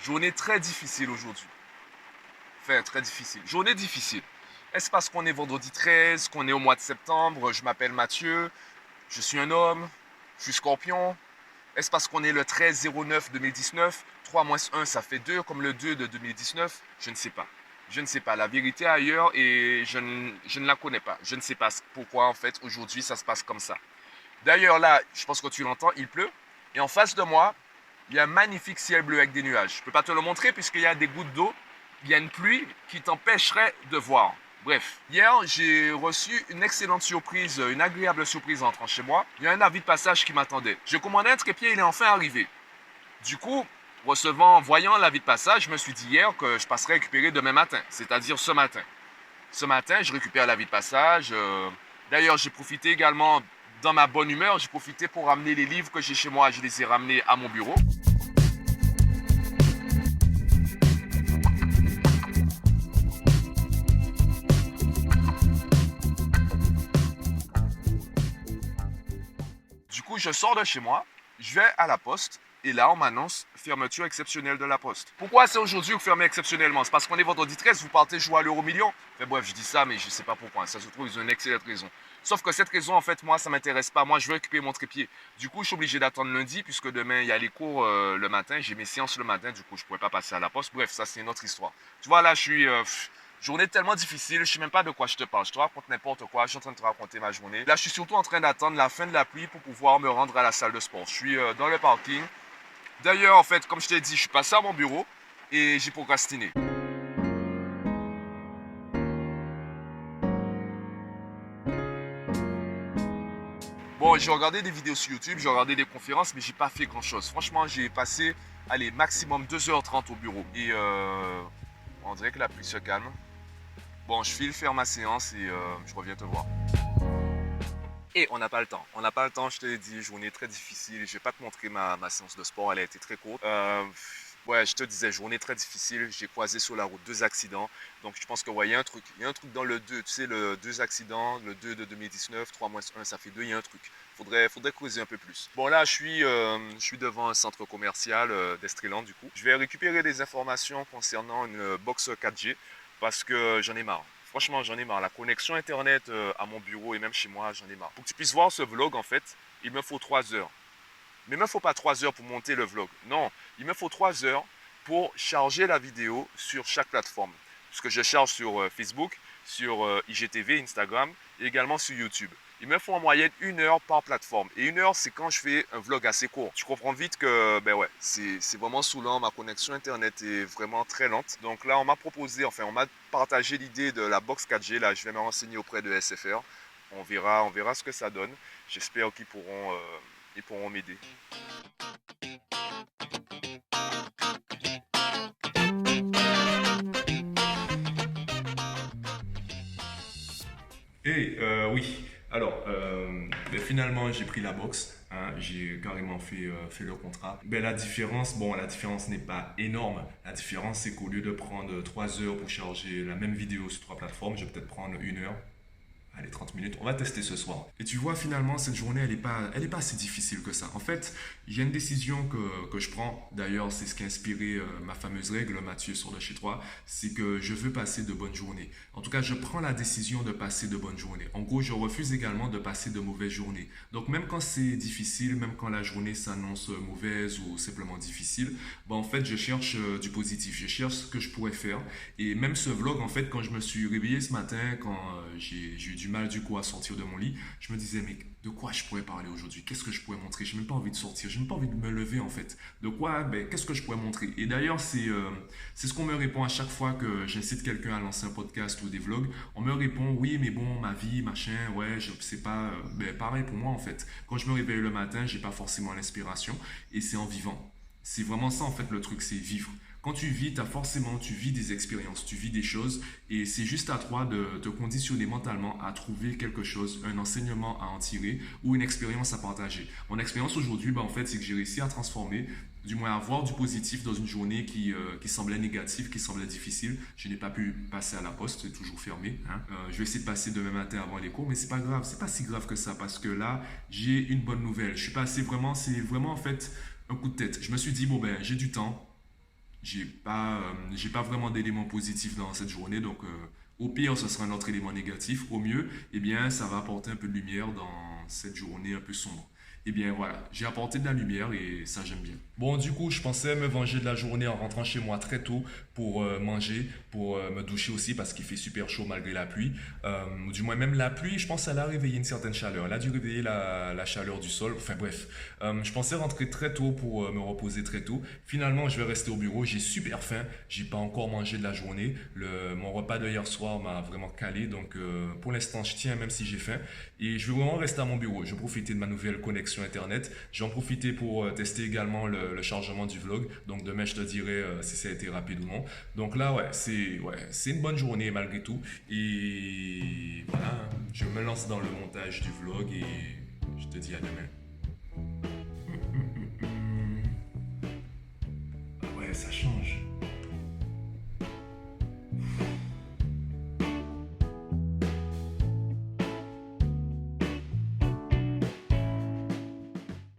Journée très difficile aujourd'hui. Enfin, très difficile. Journée difficile. Est-ce parce qu'on est vendredi 13, qu'on est au mois de septembre? Je m'appelle Mathieu, je suis un homme, je suis scorpion. Est-ce parce qu'on est le 13-09-2019? 3 moins 1, ça fait 2, comme le 2 de 2019? Je ne sais pas. Je ne sais pas. La vérité est ailleurs et je ne la connais pas. Je ne sais pas pourquoi, en fait, aujourd'hui, ça se passe comme ça. D'ailleurs, là, je pense que tu l'entends, il pleut. Et en face de moi, il y a un magnifique ciel bleu avec des nuages. Je ne peux pas te le montrer puisqu'il y a des gouttes d'eau. Il y a une pluie qui t'empêcherait de voir. Bref, hier, j'ai reçu une excellente surprise, une agréable surprise en entrant chez moi. Il y a un avis de passage qui m'attendait. Je commandais un trépied, il est enfin arrivé. Du coup, voyant l'avis de passage, je me suis dit hier que je passerais récupérer demain matin, c'est-à-dire ce matin. Ce matin, je récupère l'avis de passage. D'ailleurs, j'ai profité également, dans ma bonne humeur, j'ai profité pour ramener les livres que j'ai chez moi. Je les ai ramenés à mon bureau. Du coup, je sors de chez moi, je vais à la poste, et là, on m'annonce fermeture exceptionnelle de la poste. Pourquoi c'est aujourd'hui ou fermé exceptionnellement? C'est parce qu'on est vendredi 13, vous partez jouer à l'euro million? Enfin bref, je dis ça, mais je ne sais pas pourquoi. Ça se trouve, ils ont une excellente raison. Sauf que cette raison, en fait, moi, ça ne m'intéresse pas. Moi, je veux récupérer mon trépied. Du coup, je suis obligé d'attendre lundi, puisque demain, il y a les cours le matin. J'ai mes séances le matin, du coup, je ne pourrais pas passer à la poste. Bref, ça, c'est une autre histoire. Tu vois, là, je suis... journée tellement difficile, je ne sais même pas de quoi je te parle. Je te raconte n'importe quoi, je suis en train de te raconter ma journée. Là, je suis surtout en train d'attendre la fin de la pluie pour pouvoir me rendre à la salle de sport. Je suis dans le parking. D'ailleurs, en fait, comme je t'ai dit, je suis passé à mon bureau et j'ai procrastiné. Bon, j'ai regardé des vidéos sur YouTube, j'ai regardé des conférences, mais j'ai pas fait grand chose. Franchement, j'ai passé, allez, maximum 2h30 au bureau. Et on dirait que la pluie se calme. Bon, je file faire ma séance et je reviens te voir. Et on n'a pas le temps. On n'a pas le temps, je te l'ai dit, journée très difficile. Je vais pas te montrer ma séance de sport, elle a été très courte. Ouais, je te disais, journée très difficile. J'ai croisé sur la route 2 accidents. Donc je pense que ouais, il y a un truc. Il y a un truc dans le 2. Tu sais, le 2 accidents, le 2 de 2019, 3 moins 1, ça fait 2, il y a un truc. Faudrait creuser un peu plus. Bon là, je suis devant un centre commercial d'Estreland du coup. Je vais récupérer des informations concernant une box 4G parce que j'en ai marre. Franchement, j'en ai marre. La connexion Internet à mon bureau et même chez moi, j'en ai marre. Pour que tu puisses voir ce vlog, en fait, il me faut 3 heures. Mais il ne me faut pas 3 heures pour monter le vlog. Non, il me faut 3 heures pour charger la vidéo sur chaque plateforme. Parce que je charge sur Facebook, sur IGTV, Instagram et également sur YouTube. Il me faut en moyenne 1 heure par plateforme. Et 1 heure, c'est quand je fais un vlog assez court. Tu comprends vite que, ben ouais, c'est vraiment saoulant. Ma connexion Internet est vraiment très lente. Donc là, on m'a proposé, enfin, on m'a partagé l'idée de la box 4G. Là, je vais me renseigner auprès de SFR. On verra ce que ça donne. J'espère qu'ils pourront m'aider. Oui. Alors, finalement, j'ai pris la box. Hein, j'ai carrément fait le contrat. La différence n'est pas énorme. La différence, c'est qu'au lieu de prendre 3 heures pour charger la même vidéo sur 3 plateformes, je vais peut-être prendre 1 heure. Allez, 30 minutes, on va tester ce soir. Et tu vois, finalement, cette journée, elle est pas si difficile que ça. En fait, il y a une décision que je prends. D'ailleurs, c'est ce qui a inspiré ma fameuse règle, Mathieu, sur de chez toi. C'est que je veux passer de bonnes journées. En tout cas, je prends la décision de passer de bonnes journées. En gros, je refuse également de passer de mauvaises journées. Donc, même quand c'est difficile, même quand la journée s'annonce mauvaise ou simplement difficile, en fait, je cherche du positif. Je cherche ce que je pourrais faire. Et même ce vlog, en fait, quand je me suis réveillé ce matin, quand j'ai eu du mal du coup à sortir de mon lit, je me disais mais de quoi je pourrais parler aujourd'hui? Qu'est-ce que je pourrais montrer? J'ai même pas envie de sortir, j'ai même pas envie de me lever en fait. De quoi? Qu'est-ce que je pourrais montrer? Et d'ailleurs c'est ce qu'on me répond à chaque fois que j'incite quelqu'un à lancer un podcast ou des vlogs. On me répond oui mais bon ma vie machin ouais je sais pas. Pareil pour moi en fait. Quand je me réveille le matin j'ai pas forcément l'inspiration et c'est en vivant. C'est vraiment ça en fait le truc, c'est vivre. Quand tu vis, tu vis des expériences, tu vis des choses et c'est juste à toi de te conditionner mentalement à trouver quelque chose, un enseignement à en tirer ou une expérience à partager. Mon expérience aujourd'hui, en fait, c'est que j'ai réussi à transformer, du moins à voir du positif dans une journée qui semblait négative, qui semblait difficile. Je n'ai pas pu passer à la poste, c'est toujours fermé. Hein. Je vais essayer de passer demain matin avant les cours, mais c'est pas grave, c'est pas si grave que ça parce que là, j'ai une bonne nouvelle. Je suis passé vraiment, c'est vraiment en fait un coup de tête. Je me suis dit, j'ai du temps. j'ai pas vraiment d'éléments positifs dans cette journée. Donc, au pire, ce sera un autre élément négatif. Au mieux, eh bien, ça va apporter un peu de lumière dans cette journée un peu sombre. Eh bien voilà, j'ai apporté de la lumière et ça j'aime bien. Bon, du coup, je pensais me venger de la journée en rentrant chez moi très tôt pour manger, pour me doucher aussi parce qu'il fait super chaud malgré la pluie. Du moins, même la pluie, je pense qu'elle a réveillé une certaine chaleur. Elle a dû réveiller la chaleur du sol. Enfin bref, je pensais rentrer très tôt pour me reposer très tôt. Finalement, je vais rester au bureau. J'ai super faim. J'ai pas encore mangé de la journée. Mon repas de hier soir m'a vraiment calé. Donc pour l'instant, je tiens même si j'ai faim. Et je vais vraiment rester à mon bureau. Je vais profiter de ma nouvelle connexion Internet. Je vais en profiter pour tester également le chargement du vlog. Donc demain, je te dirai si ça a été rapide ou non. Donc là, c'est une bonne journée malgré tout. Et voilà, je me lance dans le montage du vlog et je te dis à demain. Ah ouais, ça change.